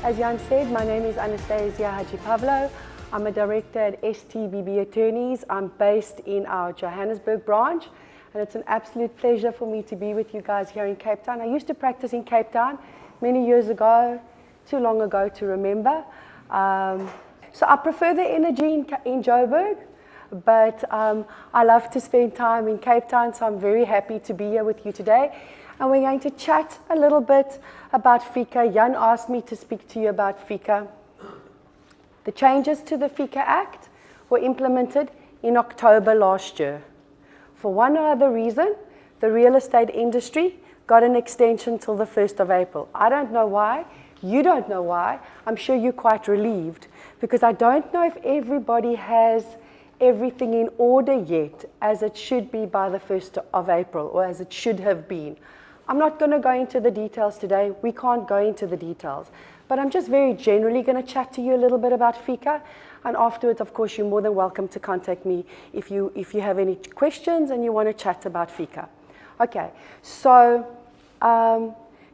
As Jan said, my name is Anastasia Haji-Pavlou. I'm a director at STBB Attorneys. I'm based in our Johannesburg branch, and it's an absolute pleasure for me to be with you guys here in Cape Town. I used to practice in Cape Town many years ago, too long ago to remember. So I prefer the energy in Joburg, but I love to spend time in Cape Town, so I'm very happy to be here with you today. And we're going to chat a little bit about FICA. Jan asked me to speak to you about FICA. The changes to the FICA Act were implemented in October last year. For one or other reason, the real estate industry got an extension till the 1st of April. I don't know why. You don't know why. I'm sure you're quite relieved, because I don't know if everybody has everything in order yet as it should be by the 1st of April, or as it should have been. I'm not going to go into the details today. We can't go into the details. But I'm just very generally going to chat to you a little bit about FICA. And afterwards, of course, you're more than welcome to contact me if you have any questions and you want to chat about FICA. Okay, so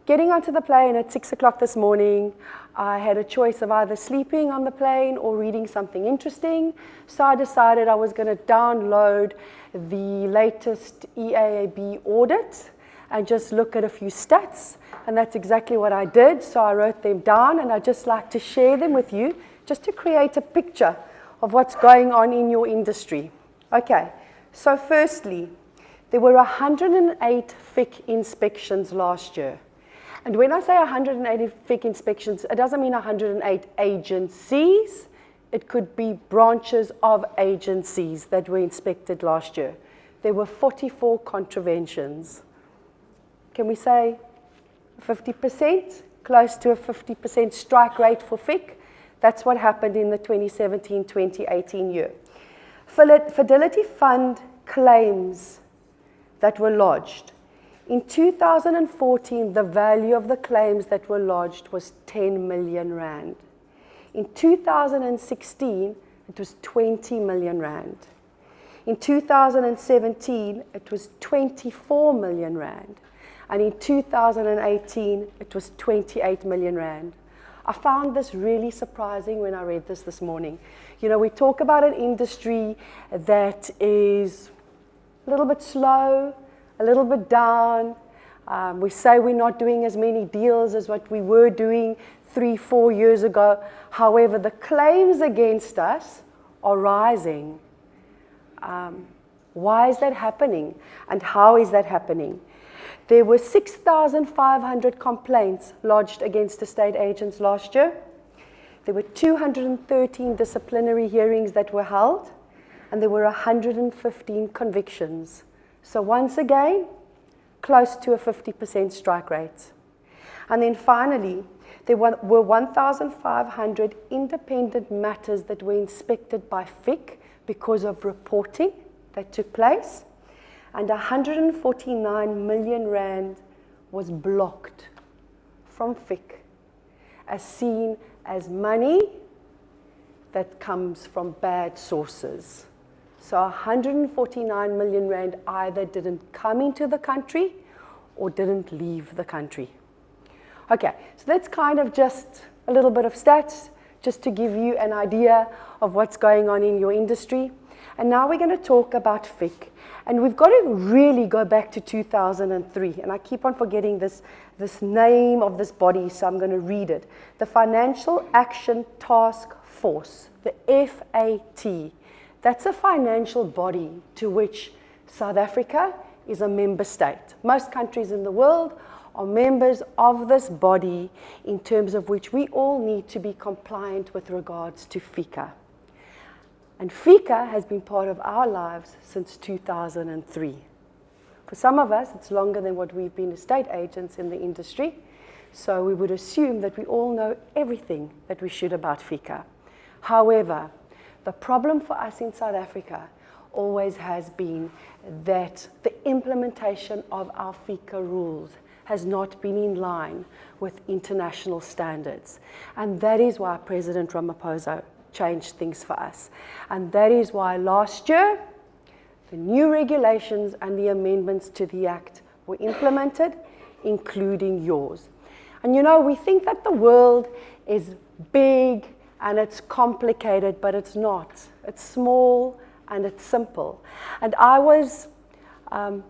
getting onto the plane at 6 o'clock this morning, I had a choice of either sleeping on the plane or reading something interesting. So I decided I was going to download the latest EAAB audit and just look at a few stats, and that's exactly what I did. So I wrote them down, and I'd just like to share them with you, just to create a picture of what's going on in your industry. Okay, so firstly, there were 108 FIC inspections last year. And when I say 180 FIC inspections, it doesn't mean 108 agencies. It could be branches of agencies that were inspected last year. There were 44 contraventions. Can we say 50%? Close to a 50% strike rate for FIC. That's what happened in the 2017-2018 year. Fidelity Fund claims that were lodged. In 2014, the value of the claims that were lodged was 10 million rand. In 2016, it was 20 million rand. In 2017, it was 24 million rand. And in 2018, it was 28 million rand. I found this really surprising when I read this morning. You know, we talk about an industry that is a little bit slow, a little bit down. We say we're not doing as many deals as what we were doing 3-4 years ago. However, the claims against us are rising. Why is that happening? And how is that happening? There were 6,500 complaints lodged against estate agents last year. There were 213 disciplinary hearings that were held, and there were 115 convictions. So once again, close to a 50% strike rate. And then finally, there were 1,500 independent matters that were inspected by FIC because of reporting that took place. And 149 million rand was blocked from FIC, as seen as money that comes from bad sources. So 149 million rand either didn't come into the country or didn't leave the country. Okay, so that's kind of just a little bit of stats, just to give you an idea of what's going on in your industry. And now we're going to talk about FIC. And we've got to really go back to 2003. And I keep on forgetting this name of this body, so I'm going to read it. The Financial Action Task Force, the FAT. That's a financial body to which South Africa is a member state. Most countries in the world are members of this body, in terms of which we all need to be compliant with regards to FICA. And FICA has been part of our lives since 2003. For some of us, it's longer than what we've been estate agents in the industry. So we would assume that we all know everything that we should about FICA. However, the problem for us in South Africa always has been that the implementation of our FICA rules has not been in line with international standards. And that is why President Ramaphosa changed things for us. And that is why last year, the new regulations and the amendments to the Act were implemented, including yours. And you know, we think that the world is big and it's complicated, but it's not. It's small and it's simple. And I was, I'll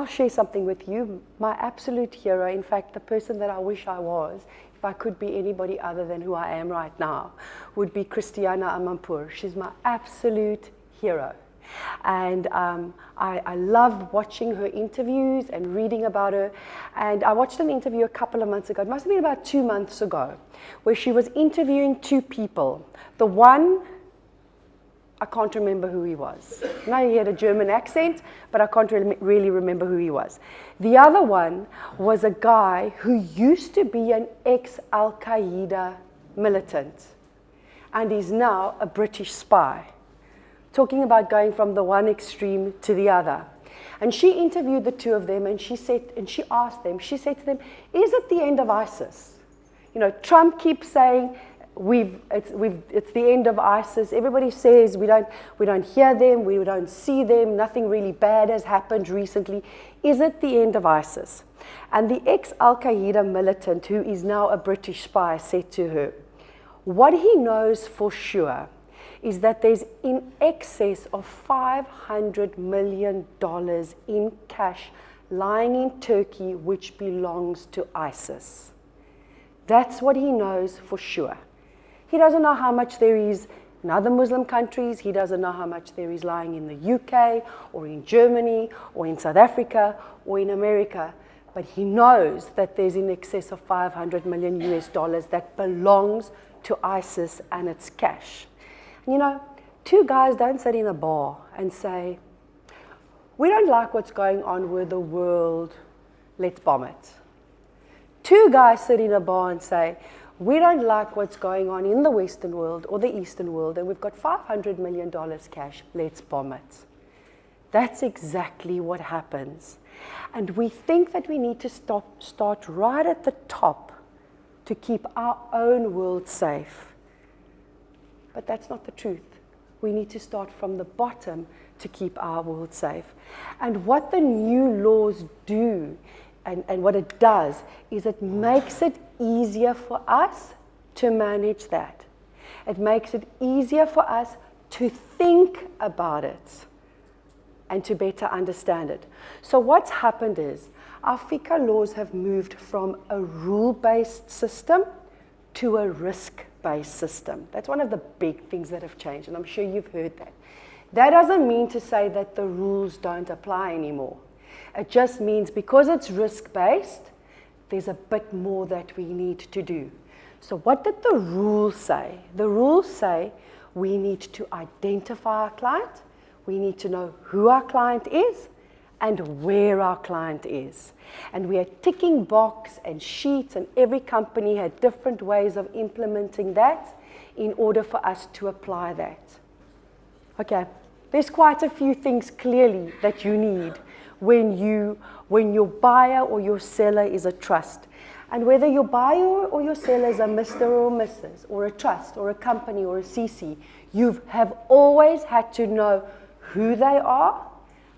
share something with you. My absolute hero, in fact, the person that I wish I was, if I could be anybody other than who I am right now, would be Christiana Amanpour. She's my absolute hero. And I love watching her interviews and reading about her. And I watched an interview a couple of months ago, it must have been about 2 months ago, where she was interviewing two people. The one, I can't remember who he was. No, he had a German accent, but I can't really remember who he was. The other one was a guy who used to be an ex-Al-Qaeda militant and is now a British spy. Talking about going from the one extreme to the other. And she interviewed the two of them and she asked them, she said to them, is it the end of ISIS? You know, Trump keeps saying, it's the end of ISIS. Everybody says we don't hear them, we don't see them, nothing really bad has happened recently. Is it the end of ISIS? And the ex-Al-Qaeda militant, who is now a British spy, said to her, what he knows for sure is that there's in excess of $500 million in cash lying in Turkey which belongs to ISIS. That's what he knows for sure. He doesn't know how much there is in other Muslim countries. He doesn't know how much there is lying in the UK or in Germany or in South Africa or in America. But he knows that there's in excess of $500 million that belongs to ISIS and its cash. You know, two guys don't sit in a bar and say, we don't like what's going on with the world, let's bomb it. Two guys sit in a bar and say, we don't like what's going on in the Western world or the Eastern world, and we've got $500 million cash, let's bomb it. That's exactly what happens. And we think that we need to start right at the top to keep our own world safe. But that's not the truth. We need to start from the bottom to keep our world safe. And what the new laws do, and what it does, is it makes it easier for us to manage that. It makes it easier for us to think about it and to better understand it. So what's happened is our FICA laws have moved from a rule-based system to a risk-based system. That's one of the big things that have changed, and I'm sure you've heard that. That doesn't mean to say that the rules don't apply anymore. It just means because it's risk-based, there's a bit more that we need to do. So what did the rules say? The rules say we need to identify our client, we need to know who our client is, and where our client is. And we are ticking box and sheets, and every company had different ways of implementing that in order for us to apply that. Okay, there's quite a few things clearly that you need when your buyer or your seller is a trust. And whether your buyer or your seller is a Mr. or a Mrs. or a trust or a company or a CC, you have always had to know who they are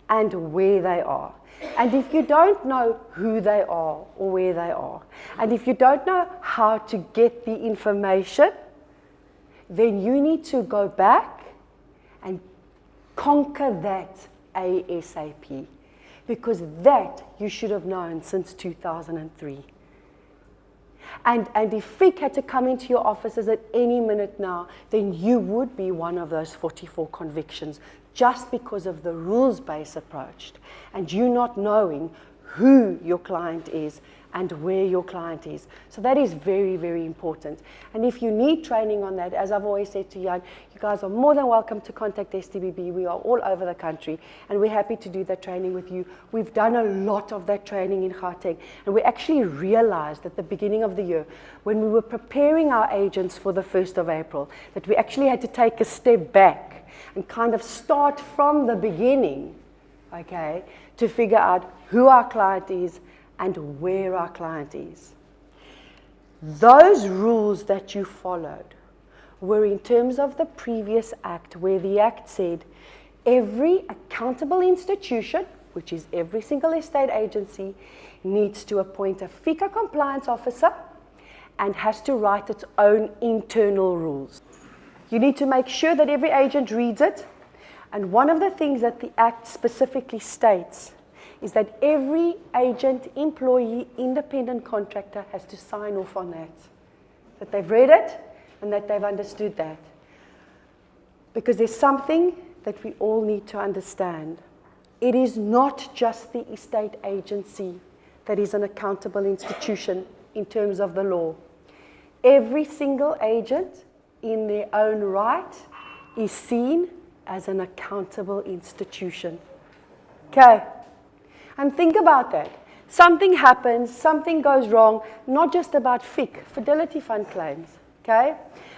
and where they are. And if you don't know who they are or where they are, and if you don't know how to get the information, then you need to go back and conquer that ASAP. Because that you should have known since 2003. And if FIC had to come into your offices at any minute now, then you would be one of those 44 convictions just because of the rules-based approach and you not knowing who your client is and where your client is. So that is very, very important. And if you need training on that, as I've always said to Jan, you guys are more than welcome to contact STBB. We are all over the country and we're happy to do that training with you. We've done a lot of that training in Gauteng, and we actually realized at the beginning of the year when we were preparing our agents for the 1st of April that we actually had to take a step back and kind of start from the beginning, okay, to figure out who our client is and where our client is. Those rules that you followed were in terms of the previous act, where the act said every accountable institution, which is every single estate agency, needs to appoint a FICA compliance officer and has to write its own internal rules. You need to make sure that every agent reads it. And one of the things that the Act specifically states is that every agent, employee, independent contractor has to sign off on that they've read it and that they've understood that. Because there's something that we all need to understand. It is not just the estate agency that is an accountable institution in terms of the law. Every single agent in their own right is seen as an accountable institution. Okay? And think about that. Something happens, something goes wrong, not just about FIC, Fidelity Fund claims. Okay?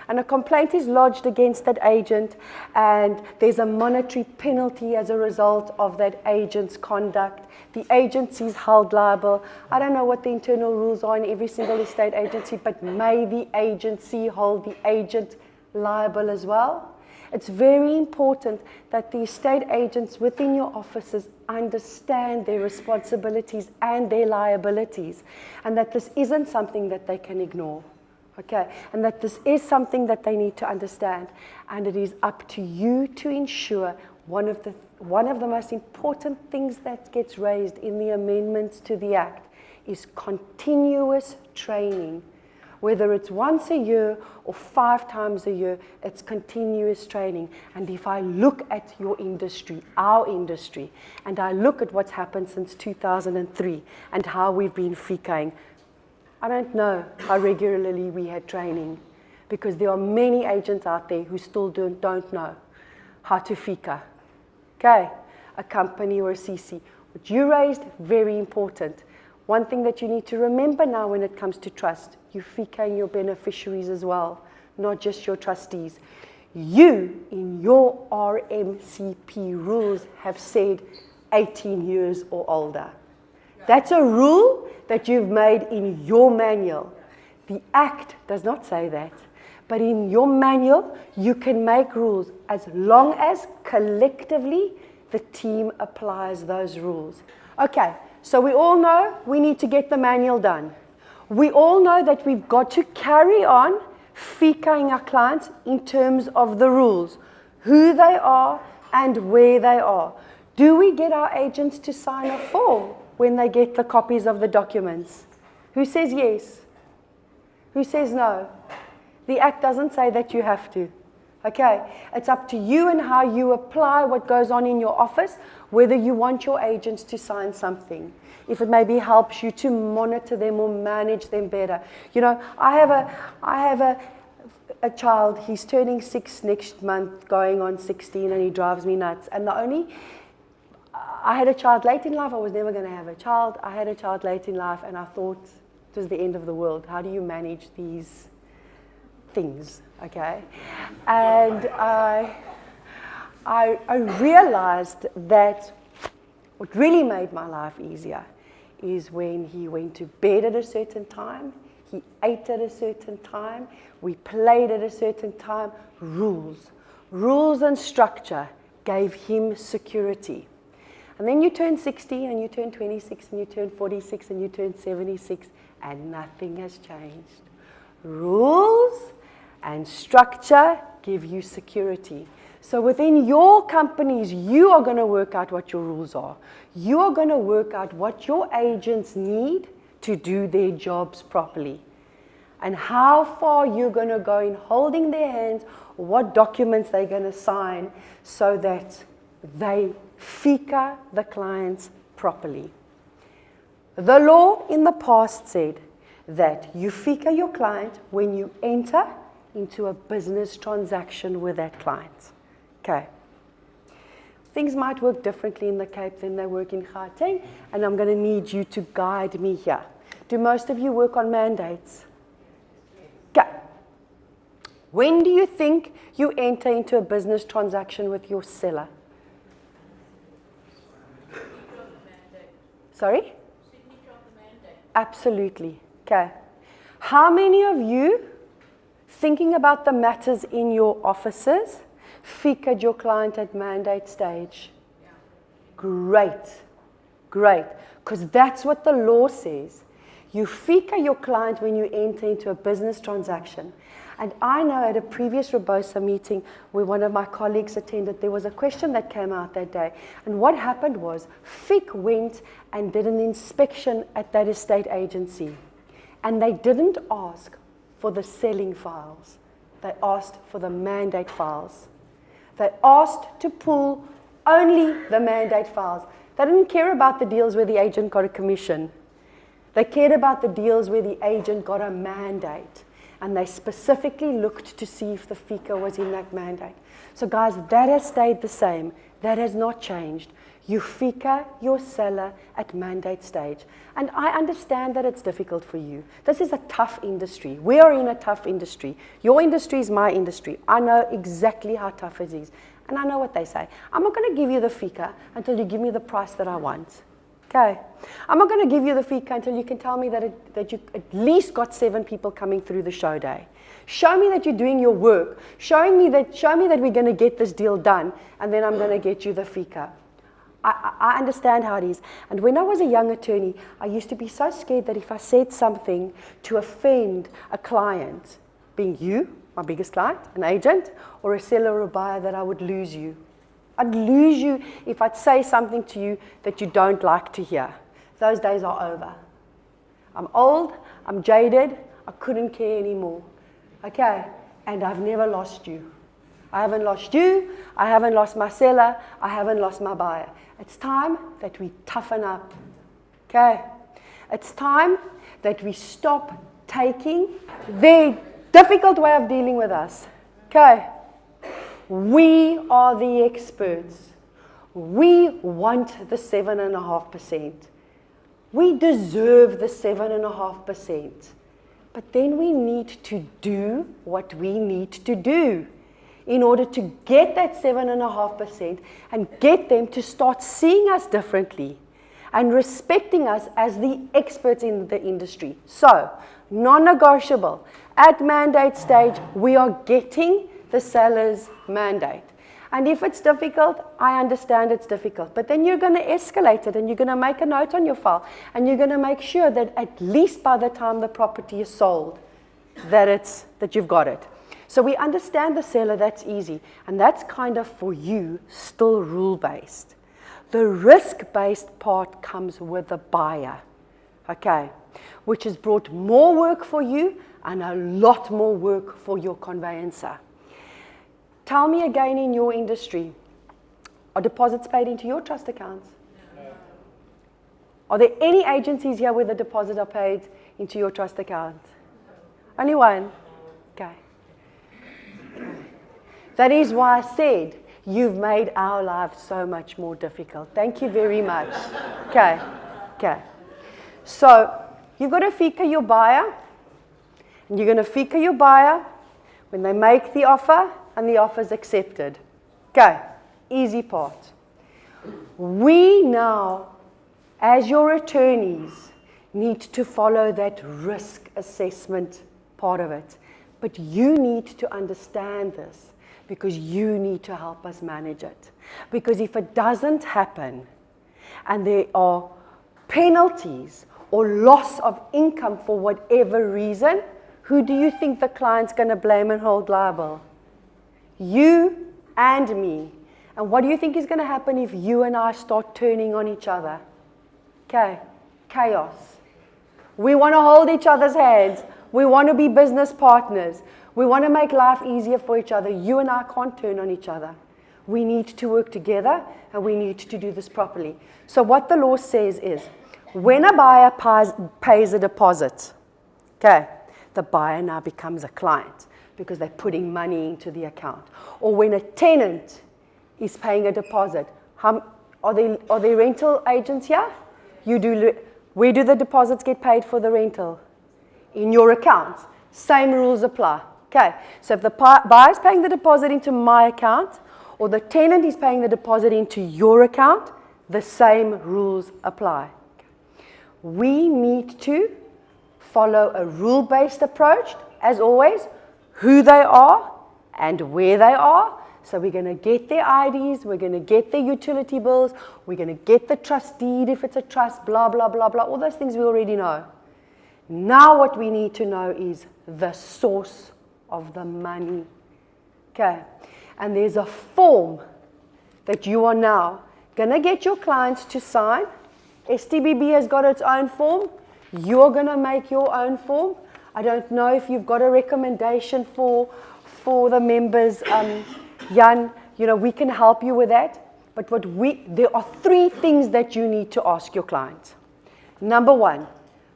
And a complaint is lodged against that agent, and there's a monetary penalty as a result of that agent's conduct. The agency is held liable. I don't know what the internal rules are in every single estate agency, but may the agency hold the agent liable as well. It's very important that the estate agents within your offices understand their responsibilities and their liabilities, and that this isn't something that they can ignore. Okay, and that this is something that they need to understand, and it is up to you to ensure one of the most important things that gets raised in the amendments to the Act is continuous training. Whether it's once a year or 5 times a year, it's continuous training. And if I look at your industry, our industry, and I look at what's happened since 2003 and how we've been FICAing, I don't know how regularly we had training, because there are many agents out there who still don't know how to FICA. Okay, a company or a CC. What you raised, very important. One thing that you need to remember now when it comes to trust, you FICAing your beneficiaries as well, not just your trustees. You, in your RMCP rules, have said 18 years or older. That's a rule that you've made in your manual. The Act does not say that. But in your manual, you can make rules as long as collectively the team applies those rules. Okay, so we all know we need to get the manual done. We all know that we've got to carry on FICAing our clients in terms of the rules, who they are and where they are. Do we get our agents to sign a form when they get the copies of the documents? Who says yes? Who says no? The Act doesn't say that you have to. Okay, it's up to you and how you apply what goes on in your office, whether you want your agents to sign something. If it maybe helps you to monitor them or manage them better. You know, I have a child, he's turning 6 next month, going on 16, and he drives me nuts. And I had a child late in life. I was never going to have a child. I had a child late in life, and I thought it was the end of the world. How do you manage these things? Okay, and I realized that what really made my life easier is when he went to bed at a certain time, he ate at a certain time, we played at a certain time. Rules and structure gave him security. And then you turn 60, and you turn 26, and you turn 46, and you turn 76, and nothing has changed. Rules and structure give you security. So within your companies, you are going to work out what your rules are. You are going to work out what your agents need to do their jobs properly, and how far you're going to go in holding their hands, or what documents they're going to sign, so that they FICA the clients properly. The law in the past said that you FICA your client when you enter into a business transaction with that client. Okay. Things might work differently in the Cape than they work in Gauteng, and I'm going to need you to guide me here. Do most of you work on mandates? Okay. When do you think you enter into a business transaction with your seller? Sorry? Absolutely. Okay. How many of you, thinking about the matters in your offices, FICA'd your client at mandate stage? Yeah. Great. Great, because that's what the law says. You FICA your client when you enter into a business transaction. And I know at a previous Rebosa meeting where one of my colleagues attended, there was a question that came out that day. And what happened was FIC went and did an inspection at that estate agency. And they didn't ask for the selling files. They asked for the mandate files. They asked to pull only the mandate files. They didn't care about the deals where the agent got a commission. They cared about the deals where the agent got a mandate. And they specifically looked to see if the FICA was in that mandate. So guys, that has stayed the same. That has not changed. You FICA your seller at mandate stage. And I understand that it's difficult for you. This is a tough industry. We are in a tough industry. Your industry is my industry. I know exactly how tough it is. And I know what they say. I'm not going to give you the FICA until you give me the price that I want. Okay. I'm not going to give you the FICA until you can tell me that you at least got 7 people coming through the show day. Show me that you're doing your work. Show me that we're going to get this deal done, and then I'm going to get you the FICA. I understand how it is. And when I was a young attorney, I used to be so scared that if I said something to offend a client, being you, my biggest client, an agent, or a seller or a buyer, that I would lose you. I'd lose you if I'd say something to you that you don't like to hear. Those days are over. I'm old, I'm jaded, I couldn't care anymore. Okay, and I've never lost you. I haven't lost you, I haven't lost my seller, I haven't lost my buyer. It's time that we toughen up. Okay, it's time that we stop taking their difficult way of dealing with us. Okay. We are the experts. We want the 7.5%. We deserve the 7.5%. But then we need to do what we need to do in order to get that 7.5% and get them to start seeing us differently and respecting us as the experts in the industry. So, non-negotiable. At mandate stage, we are getting the seller's mandate. And if it's difficult, I understand it's difficult. But then you're going to escalate it and you're going to make a note on your file and you're going to make sure that at least by the time the property is sold, that you've got it. So we understand the seller, that's easy. And that's kind of for you still rule-based. The risk-based part comes with the buyer, okay, which has brought more work for you and a lot more work for your conveyancer. Tell me again, in your industry, are deposits paid into your trust accounts? No. Are there any agencies here where the deposits are paid into your trust account? Only one? Okay. That is why I said you've made our lives so much more difficult. Thank you very much. Okay. Okay. So you've got to FICA your buyer, and you're going to FICA your buyer when they make the offer and the offer is accepted. Okay, easy part. We now, as your attorneys, need to follow that risk assessment part of it. But you need to understand this because you need to help us manage it. Because if it doesn't happen and there are penalties or loss of income for whatever reason, who do you think the client's going to blame and hold liable? You and me. And what do you think is going to happen if you and I start turning on each other? Okay, chaos. We want to hold each other's hands. We want to be business partners. We want to make life easier for each other. You and I can't turn on each other. We need to work together and we need to do this properly. So what the law says is, when a buyer pays a deposit, okay, the buyer now becomes a client, because they're putting money into the account. Or when a tenant is paying a deposit, are there rental agents here? Where do the deposits get paid for the rental? In your accounts. Same rules apply. Okay, so if the buyer is paying the deposit into my account, or the tenant is paying the deposit into your account, the same rules apply. We need to follow a rule-based approach, as always, who they are and where they are, So we're going to get their IDs, we're going to get their utility bills, we're going to get the trust deed if it's a trust, blah, blah, blah, blah. All those things we already know. Now what we need to know is the source of the money. Okay. And there's a form that you are now going to get your clients to sign. STBB has got its own form. You're going to make your own form. I don't know if you've got a recommendation for the members. Jan, we can help you with that. But there are 3 things that you need to ask your clients. Number 1,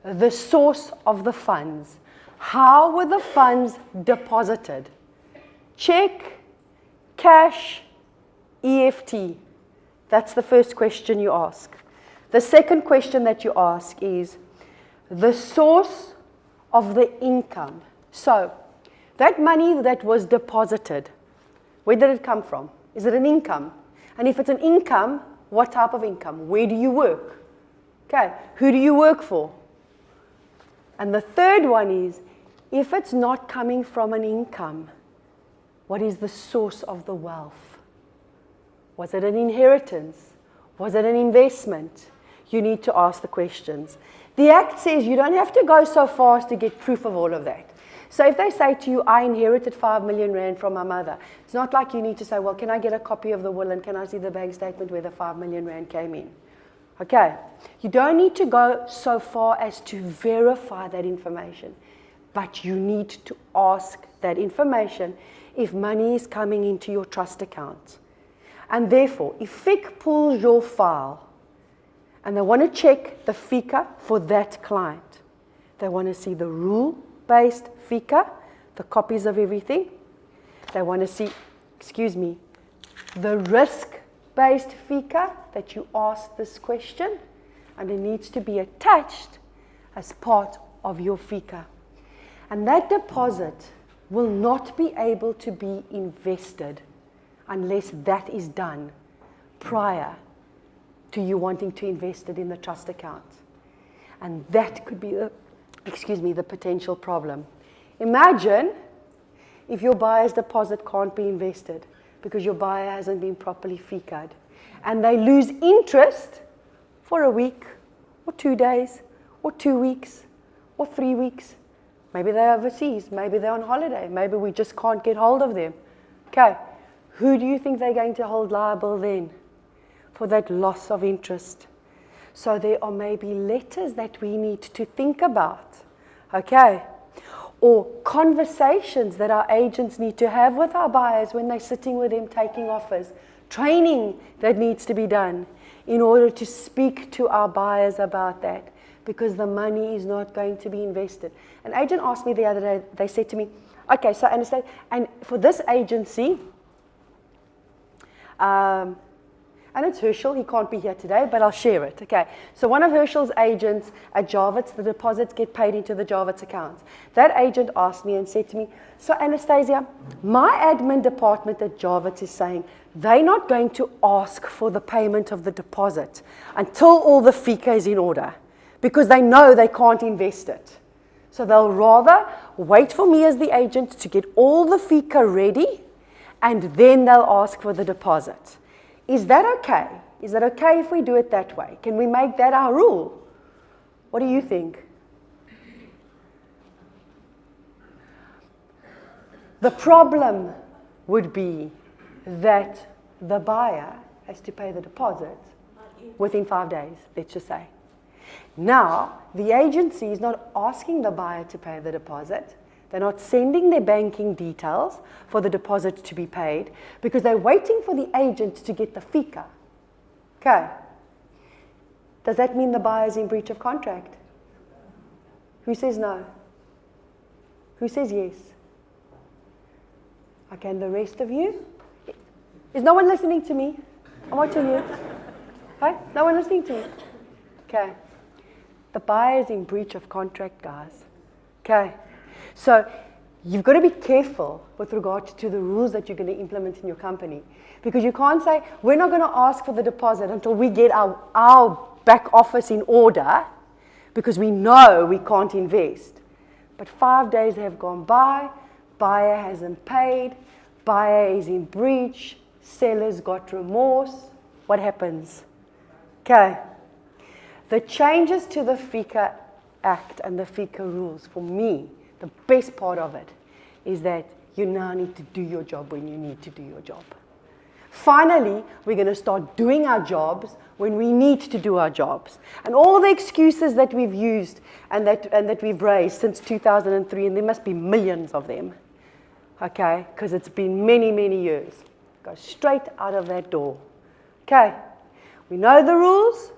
the source of the funds. How were the funds deposited? Check, cash, EFT. That's the first question you ask. The second question that you ask is the source of the income. So, that money that was deposited, where did it come from? Is it an income? And if it's an income, what type of income? Where do you work? Okay, who do you work for? And the third one is, if it's not coming from an income, what is the source of the wealth? Was it an inheritance? Was it an investment? You need to ask the questions. The Act says you don't have to go so fast to get proof of all of that. So if they say to you, I inherited 5 million rand from my mother, it's not like you need to say, well, can I get a copy of the will and can I see the bank statement where the 5 million rand came in? Okay, you don't need to go so far as to verify that information, but you need to ask that information if money is coming into your trust account. And therefore, if FIC pulls your file and they want to check the FICA for that client, they want to see the rule-based FICA, the copies of everything. They want to see, the risk-based FICA that you asked this question, and it needs to be attached as part of your FICA. And that deposit will not be able to be invested unless that is done prior to you wanting to invest it in the trust account. And that could be the potential problem. Imagine if your buyer's deposit can't be invested because your buyer hasn't been properly FICA'd, and they lose interest for a week or 2 days or 2 weeks or 3 weeks. Maybe they're overseas, maybe they're on holiday, maybe we just can't get hold of them. Okay, who do you think they're going to hold liable then for that loss of interest? So there are maybe letters that we need to think about, okay? Or conversations that our agents need to have with our buyers when they're sitting with them taking offers. Training that needs to be done in order to speak to our buyers about that, because the money is not going to be invested. An agent asked me the other day, they said to me, okay, so Anastasia, and for this agency, and it's Herschel, he can't be here today, but I'll share it. Okay, so one of Herschel's agents at Javits, the deposits get paid into the Javits account. That agent asked me and said to me, so Anastasia, my admin department at Javits is saying they're not going to ask for the payment of the deposit until all the FICA is in order, because they know they can't invest it. So they'll rather wait for me as the agent to get all the FICA ready, and then they'll ask for the deposit. Is that okay? Is that okay if we do it that way? Can we make that our rule? What do you think? The problem would be that the buyer has to pay the deposit within 5 days, let's just say. Now, the agency is not asking the buyer to pay the deposit. They're not sending their banking details for the deposit to be paid because they're waiting for the agent to get the FICA. Okay. Does that mean the buyer is in breach of contract? Who says no? Who says yes? Okay, and the rest of you? Is no one listening to me? I'm watching you. Okay? No one listening to me? Okay. The buyer is in breach of contract, guys. Okay. So you've got to be careful with regard to the rules that you're going to implement in your company, because you can't say, we're not going to ask for the deposit until we get our back office in order, because we know we can't invest. But 5 days have gone by, buyer hasn't paid, buyer is in breach, seller's got remorse, what happens? Okay. The changes to the FICA Act and the FICA rules, for me, the best part of it is that you now need to do your job when you need to do your job. Finally, we're going to start doing our jobs when we need to do our jobs. And all the excuses that we've used and that we've raised since 2003, and there must be millions of them, okay, because it's been many, many years, go straight out of that door. Okay, we know the rules,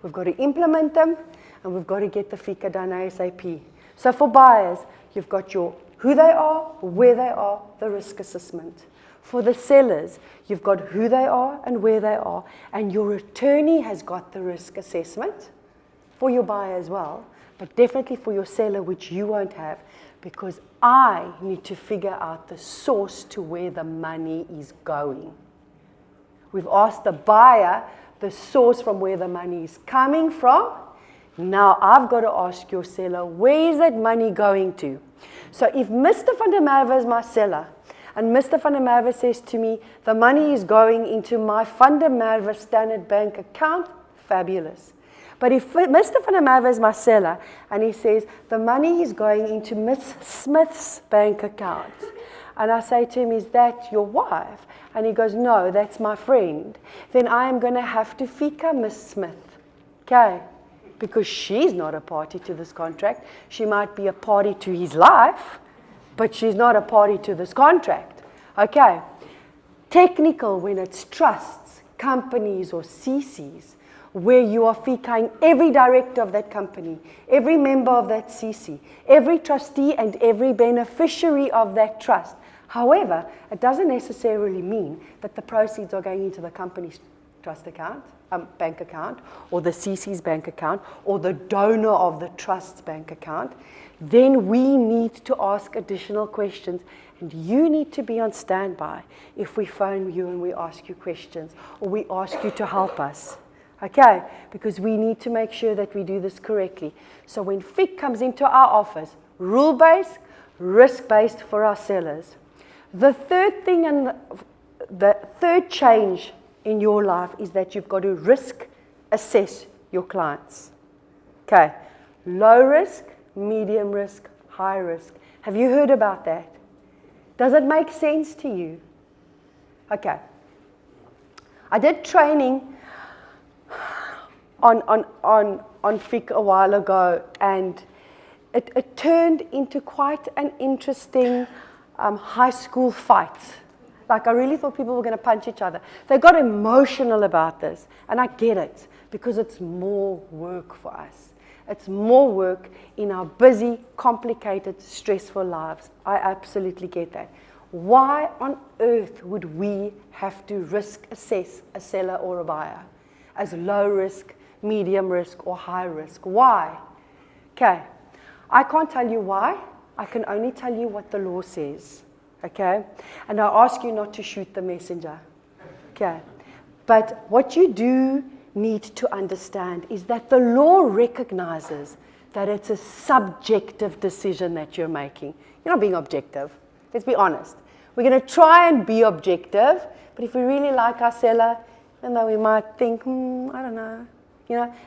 we've got to implement them, and we've got to get the FICA done ASAP. So for buyers, you've got your who they are, where they are, the risk assessment. For the sellers, you've got who they are and where they are, and your attorney has got the risk assessment for your buyer as well, but definitely for your seller, which you won't have, because I need to figure out the source to where the money is going. We've asked the buyer the source from where the money is coming from. Now I've got to ask your seller, where is that money going to? So if Mr. van der Merwe is my seller, and Mr. van der Merwe says to me, the money is going into my van der Merwe Standard Bank account, fabulous. But if Mr. van der Merwe is my seller, and he says, the money is going into Miss Smith's bank account, and I say to him, is that your wife? And he goes, no, that's my friend. Then I am going to have to FICA Miss Smith, okay? Because she's not a party to this contract. She might be a party to his life, but she's not a party to this contract. Okay. Technical, when it's trusts, companies, or CCs, where you are FICAing every director of that company, every member of that CC, every trustee, and every beneficiary of that trust. However, it doesn't necessarily mean that the proceeds are going into the company's trust account, bank account, or the CC's bank account, or the donor of the trust's bank account. Then we need to ask additional questions, and you need to be on standby if we phone you and we ask you questions, or we ask you to help us, okay? Because we need to make sure that we do this correctly. So when FIC comes into our office, rule-based, risk-based for our sellers. The third thing and the third change in your life is that you've got to risk assess your clients. Okay, low risk, medium risk, high risk. Have you heard about that? Does it make sense to you? Okay. I did training on FIC a while ago, and it turned into quite an interesting high school fight. Like, I really thought people were going to punch each other. They got emotional about this, and I get it, because it's more work for us. It's more work in our busy, complicated, stressful lives. I absolutely get that. Why on earth would we have to risk assess a seller or a buyer as low risk, medium risk, or high risk? Why? Okay, I can't tell you why. I can only tell you what the law says. Okay, and I ask you not to shoot the messenger. Okay, but what you do need to understand is that the law recognizes that it's a subjective decision that you're making. You're not being objective. Let's be honest. We're going to try and be objective, but if we really like our seller, even though we might think, I don't know,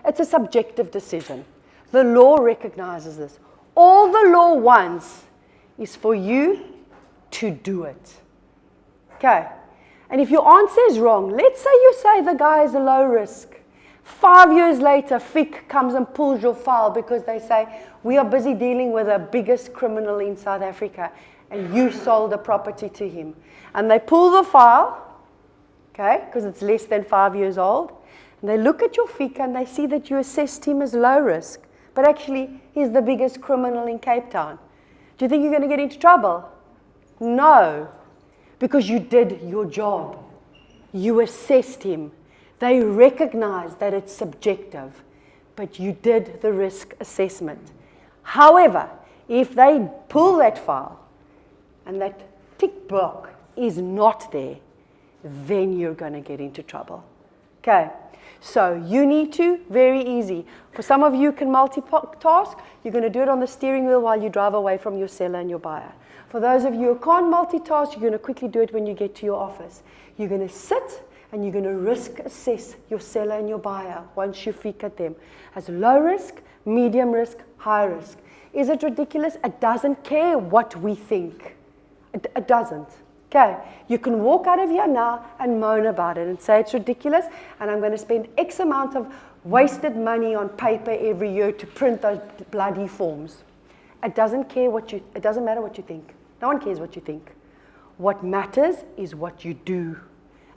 it's a subjective decision. The law recognizes this. All the law wants is for you to do it. Okay. And if your answer is wrong, let's say you say the guy is a low risk. 5 years later, FIC comes and pulls your file because they say, we are busy dealing with the biggest criminal in South Africa, and you sold a property to him. And they pull the file, okay, because it's less than 5 years old, and they look at your FICA and they see that you assessed him as low risk, but actually he's the biggest criminal in Cape Town. Do you think you're going to get into trouble? No, because you did your job. You assessed him. They recognize that it's subjective, but you did the risk assessment. However, if they pull that file and that tick block is not there, then you're going to get into trouble. Okay, so you need to, very easy. For some of you can multitask, you're going to do it on the steering wheel while you drive away from your seller and your buyer. For those of you who can't multitask, you're going to quickly do it when you get to your office. You're going to sit and you're going to risk assess your seller and your buyer once you FICA'd them as low risk, medium risk, high risk. Is it ridiculous? It doesn't care what we think. It doesn't. Okay, you can walk out of here now and moan about it and say it's ridiculous and I'm going to spend X amount of wasted money on paper every year to print those bloody forms. It doesn't matter what you think. No one cares what you think. What matters is what you do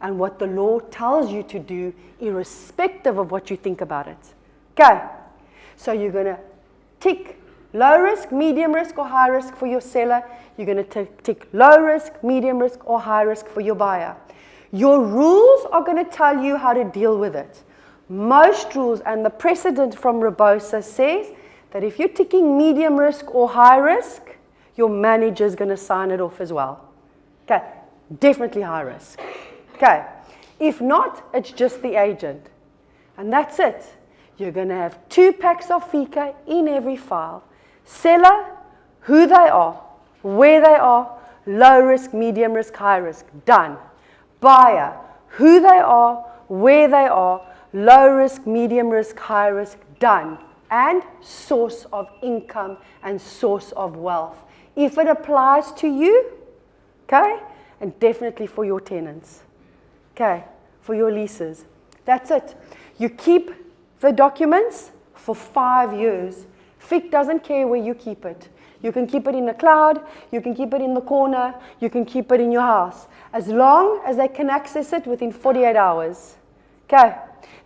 and what the law tells you to do irrespective of what you think about it. Okay, so you're going to tick low risk, medium risk or high risk for your seller. You're going to tick low risk, medium risk or high risk for your buyer. Your rules are going to tell you how to deal with it. Most rules and the precedent from Rebosa says that if you're ticking medium risk or high risk, your manager is going to sign it off as well. Okay, definitely high risk. Okay, if not, it's just the agent. And that's it. You're going to have 2 packs of FICA in every file. Seller, who they are, where they are, low risk, medium risk, high risk, done. Buyer, who they are, where they are, low risk, medium risk, high risk, done. And source of income and source of wealth. If it applies to you, okay, and definitely for your tenants, okay, for your leases. That's it. You keep the documents for 5 years. FIC doesn't care where you keep it. You can keep it in the cloud, you can keep it in the corner, you can keep it in your house, as long as they can access it within 48 hours. Okay,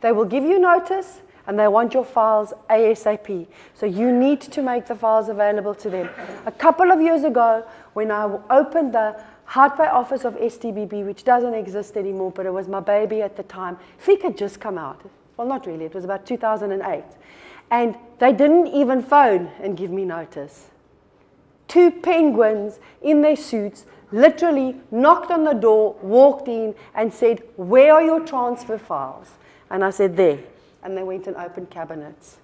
they will give you notice and they want your files ASAP. So you need to make the files available to them. A couple of years ago, when I opened the hard pay office of STBB, which doesn't exist anymore, but it was my baby at the time, FIC had just come out. Well, not really, it was about 2008. And they didn't even phone and give me notice. 2 penguins in their suits literally knocked on the door, walked in and said, "Where are your transfer files?" And I said, "There." And they went and opened cabinets.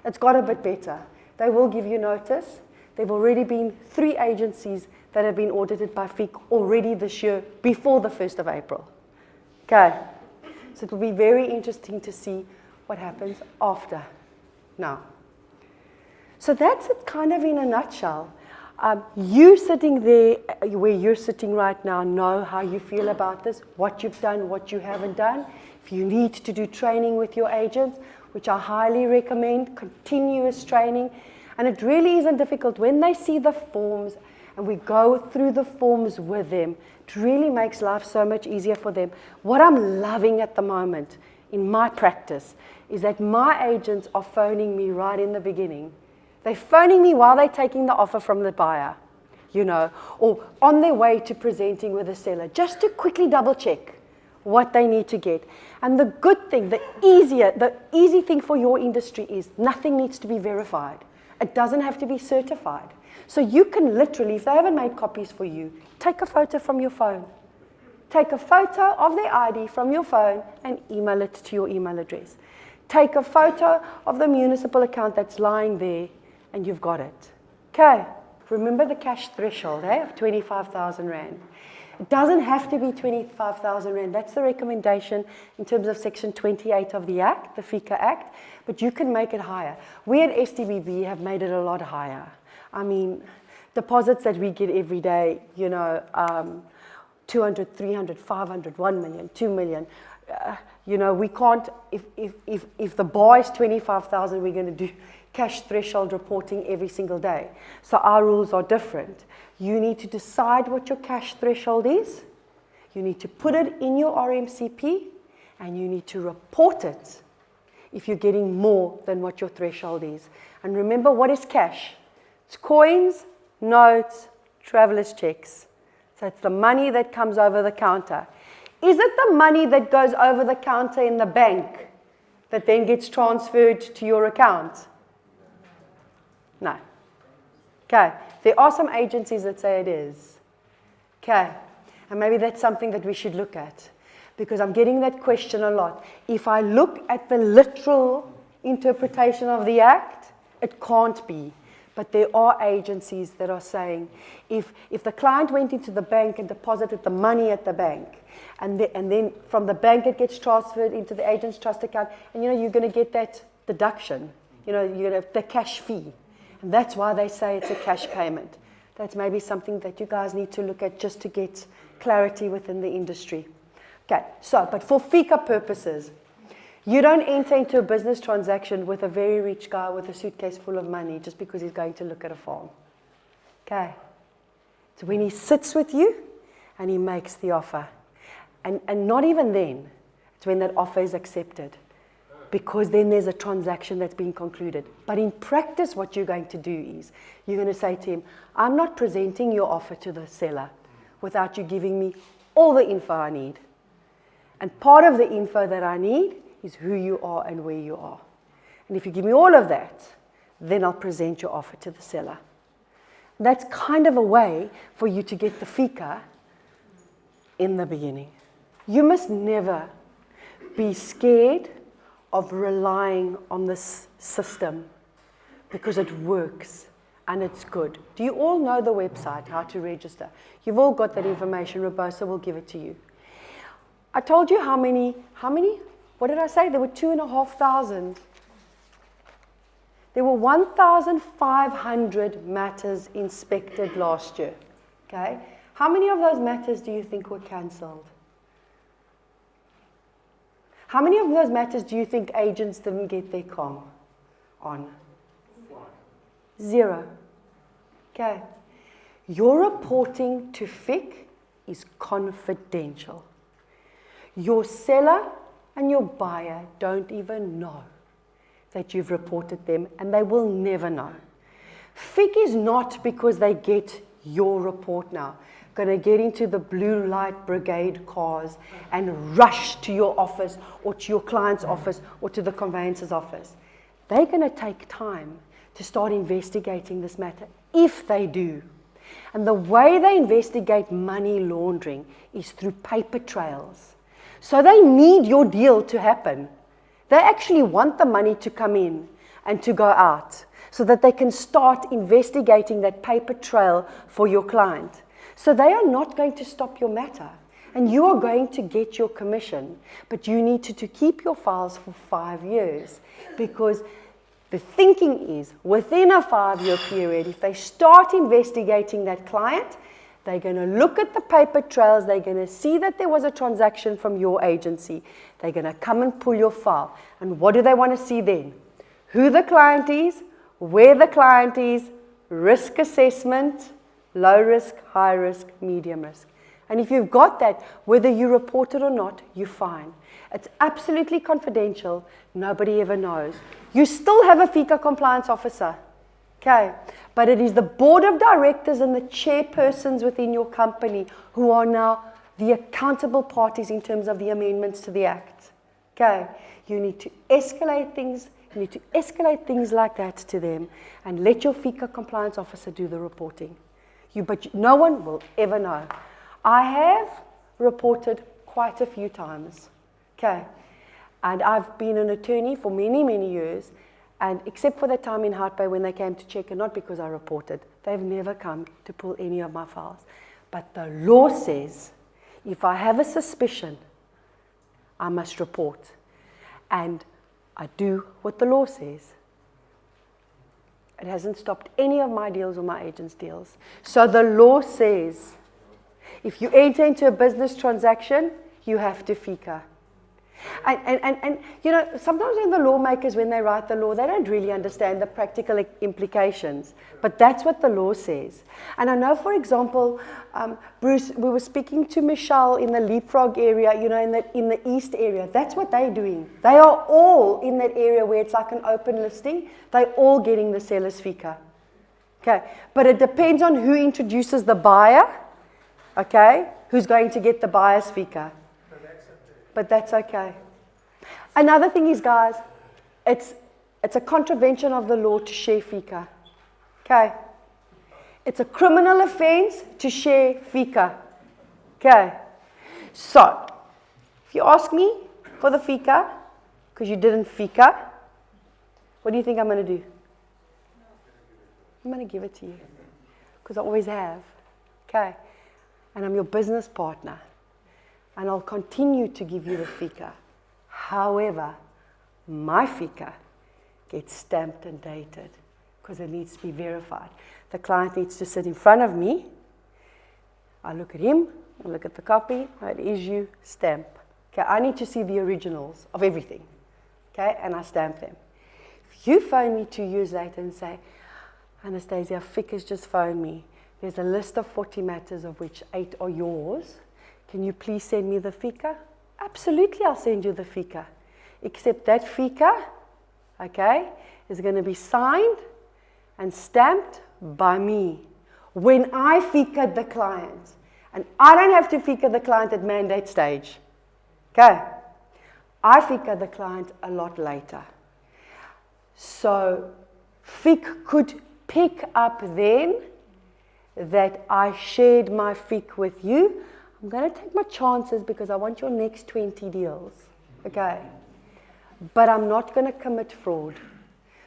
It's got a bit better. They will give you notice. There have already been 3 agencies that have been audited by FIC already this year, before the 1st of April. Okay, so it will be very interesting to see what happens after now. So that's it kind of in a nutshell. You sitting there where you're sitting right now know how you feel about this, what you've done, what you haven't done. If you need to do training with your agents, which I highly recommend, continuous training. And it really isn't difficult. When they see the forms and we go through the forms with them, it really makes life so much easier for them. What I'm loving at the moment in my practice is that my agents are phoning me right in the beginning. They're phoning me while they're taking the offer from the buyer, you know, or on their way to presenting with the seller, just to quickly double check what they need to get. And the good thing, the easy thing for your industry is nothing needs to be verified. It doesn't have to be certified. So you can literally, if they haven't made copies for you, take a photo from your phone. Take a photo of their ID from your phone and email it to your email address. Take a photo of the municipal account that's lying there and you've got it. Okay, remember the cash threshold of 25,000 Rand. It doesn't have to be 25,000 Rand. That's the recommendation in terms of Section 28 of the Act, the FICA Act, but you can make it higher. We at STBB have made it a lot higher. I mean, deposits that we get every day, you know, 200, 300, 500, 1 million, 2 million. You know, we can't, if the bar is 25,000, we're going to do cash threshold reporting every single day. So our rules are different. You need to decide what your cash threshold is. You need to put it in your RMCP and you need to report it if you're getting more than what your threshold is. And remember, what is cash? It's coins, notes, traveler's checks. So it's the money that comes over the counter. Is it the money that goes over the counter in the bank that then gets transferred to your account? No. Okay, there are some agencies that say it is. Okay, and maybe that's something that we should look at, because I'm getting that question a lot. If I look at the literal interpretation of the Act, it can't be. But there are agencies that are saying, if the client went into the bank and deposited the money at the bank, and then from the bank it gets transferred into the agent's trust account, and you're going to get that deduction, you're going to have the cash fee. And that's why they say it's a cash payment. That's maybe something that you guys need to look at just to get clarity within the industry. Okay, but for FICA purposes, you don't enter into a business transaction with a very rich guy with a suitcase full of money just because he's going to look at a farm. Okay. So when he sits with you and he makes the offer, and not even then, it's when that offer is accepted, because then there's a transaction that's been concluded. But in practice, what you're going to do is, you're going to say to him, I'm not presenting your offer to the seller without you giving me all the info I need. And part of the info that I need is who you are and where you are. And if you give me all of that, then I'll present your offer to the seller. That's kind of a way for you to get the FICA in the beginning. You must never be scared of relying on this system because it works and it's good. Do you all know the website, how to register? You've all got that information. Rebosa will give it to you. I told you how many? What did I say? There were 2,500. There were 1,500 matters inspected last year. Okay? How many of those matters do you think were cancelled? How many of those matters do you think agents didn't get their com on? 0. Okay. Your reporting to FIC is confidential. Your seller and your buyer don't even know that you've reported them, and they will never know. FIC is not because they get your report now going to get into the blue light brigade cars and rush to your office or to your client's office or to the conveyancer's office. They're going to take time to start investigating this matter, if they do. And the way they investigate money laundering is through paper trails. So they need your deal to happen. They actually want the money to come in and to go out so that they can start investigating that paper trail for your client. So they are not going to stop your matter. And you are going to get your commission. But you need to keep your files for 5 years. Because the thinking is, within a 5-year period, if they start investigating that client, they're going to look at the paper trails, they're going to see that there was a transaction from your agency, they're going to come and pull your file. And what do they want to see then? Who the client is, where the client is, risk assessment, low risk, high risk, medium risk. And if you've got that, whether you report it or not, you're fine. It's absolutely confidential. Nobody ever knows. You still have a FICA compliance officer. Okay, but it is the board of directors and the chairpersons within your company who are now the accountable parties in terms of the amendments to the Act. Okay, you need to escalate things. You need to escalate things like that to them and let your FICA compliance officer do the reporting. But no one will ever know. I have reported quite a few times. Okay, and I've been an attorney for many, many years. And except for the time in Hout Bay when they came to check, and not because I reported, they've never come to pull any of my files. But the law says, if I have a suspicion, I must report. And I do what the law says. It hasn't stopped any of my deals or my agent's deals. So the law says, if you enter into a business transaction, you have to FICA. And you know, sometimes when the lawmakers, when they write the law, they don't really understand the practical implications. But that's what the law says. And I know, for example, Bruce, we were speaking to Michelle in the Leapfrog area, you know, in the East area. That's what they're doing. They are all in that area where it's like an open listing. They're all getting the seller's FICA. Okay, but it depends on who introduces the buyer, okay, who's going to get the buyer's FICA. But that's okay. Another thing is, guys, it's a contravention of the law to share FICA. Okay? It's a criminal offense to share FICA. Okay? So, if you ask me for the FICA, because you didn't FICA, what do you think I'm going to do? I'm going to give it to you because I always have. Okay? And I'm your business partner. And I'll continue to give you the fika. However, my fika gets stamped and dated because it needs to be verified. The client needs to sit in front of me. I look at him, I look at the copy, I issue, stamp. Okay, I need to see the originals of everything. Okay, and I stamp them. If you phone me 2 years later and say, Anastasia, FIC has just phoned me. There's a list of 40 matters of which 8 are yours. Can you please send me the fika? Absolutely, I'll send you the fika. Except that fika, okay, is going to be signed and stamped by me when I fika the client. And I don't have to fika the client at mandate stage. Okay? I fika the client a lot later. So FIC could pick up then that I shared my FIC with you. I'm going to take my chances because I want your next 20 deals. Okay? But I'm not going to commit fraud.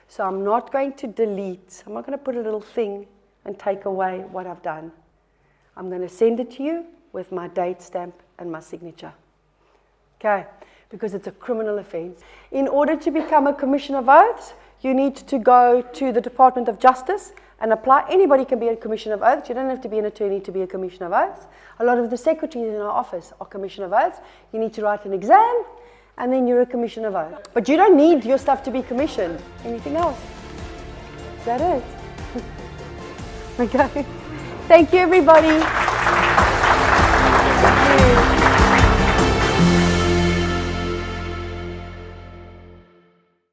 So I'm not going to delete. I'm not going to put a little thing and take away what I've done. I'm going to send it to you with my date stamp and my signature. Okay? Because it's a criminal offense. In order to become a Commissioner of Oaths, you need to go to the Department of Justice and apply. Anybody can be a Commissioner of Oaths. You don't have to be an attorney to be a Commissioner of Oaths. A lot of the secretaries in our office are Commissioner of Oaths. You need to write an exam, and then you're a Commissioner of Oaths. But you don't need your stuff to be commissioned. Anything else? Is that it? Okay. Thank you, everybody. Thank you.